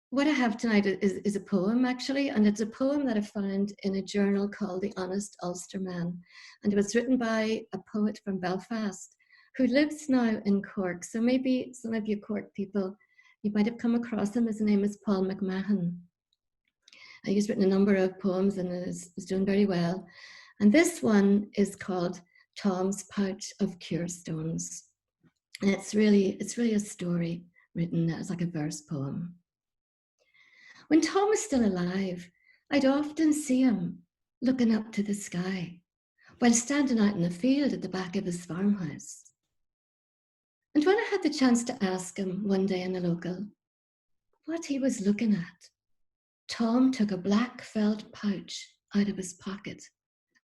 What I have tonight is a poem, actually, and it's a poem that I found in a journal called The Honest Ulsterman, and it was written by a poet from Belfast who lives now in Cork. So maybe some of you Cork people, you might have come across him. His name is Paul McMahon. He's written a number of poems and is doing very well. And this one is called Tom's Pouch of Cure Stones. And it's really a story written as like a verse poem. When Tom was still alive, I'd often see him looking up to the sky while standing out in the field at the back of his farmhouse. And when I had the chance to ask him one day in the local what he was looking at, Tom took a black felt pouch out of his pocket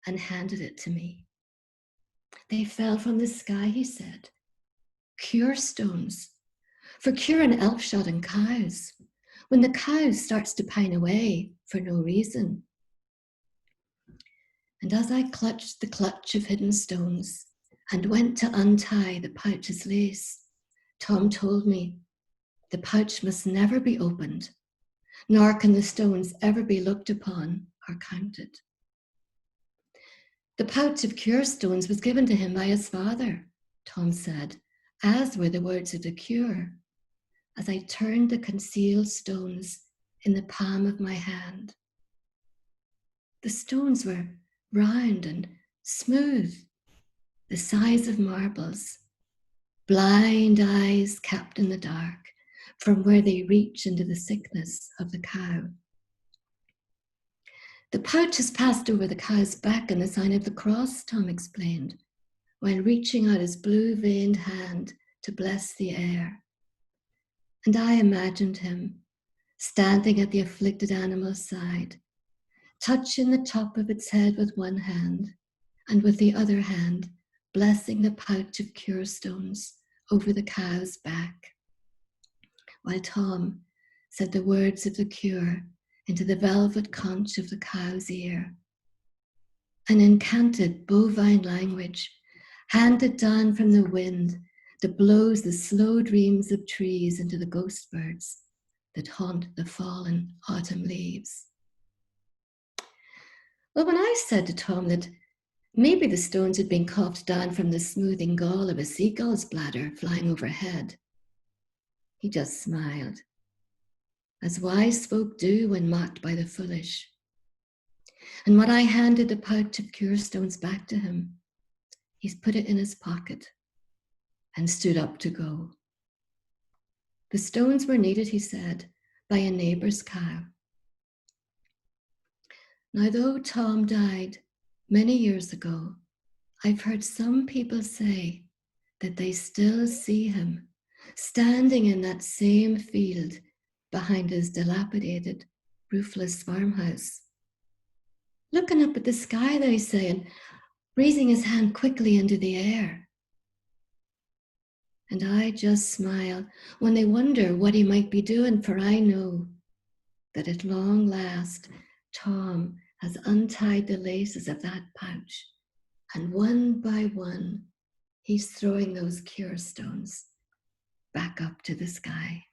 and handed it to me. They fell from the sky, he said. Cure stones for curing elfshot and cows when the cow starts to pine away for no reason. And as I clutched the clutch of hidden stones and went to untie the pouch's lace, Tom told me the pouch must never be opened, nor can the stones ever be looked upon or counted. The pouch of cure stones was given to him by his father, Tom said, as were the words of the cure, as I turned the concealed stones in the palm of my hand. The stones were round and smooth, the size of marbles, blind eyes kept in the dark from where they reach into the sickness of the cow. The pouch has passed over the cow's back in the sign of the cross, Tom explained, while reaching out his blue-veined hand to bless the air. And I imagined him standing at the afflicted animal's side, touching the top of its head with one hand, and with the other hand blessing the pouch of cure stones over the cow's back, while Tom said the words of the cure into the velvet conch of the cow's ear. An incanted bovine language handed down from the wind that blows the slow dreams of trees into the ghost birds that haunt the fallen autumn leaves. Well, when I said to Tom that maybe the stones had been coughed down from the smoothing gall of a seagull's bladder flying overhead, he just smiled, as wise folk do when mocked by the foolish. And when I handed the pouch of cure stones back to him, he's put it in his pocket and stood up to go. The stones were needed, he said, by a neighbour's cow. Now, though Tom died many years ago, I've heard some people say that they still see him standing in that same field behind his dilapidated, roofless farmhouse, looking up at the sky, they say, and raising his hand quickly into the air. And I just smile when they wonder what he might be doing, for I know that at long last, Tom has untied the laces of that pouch, and one by one, he's throwing those cure stones back up to the sky.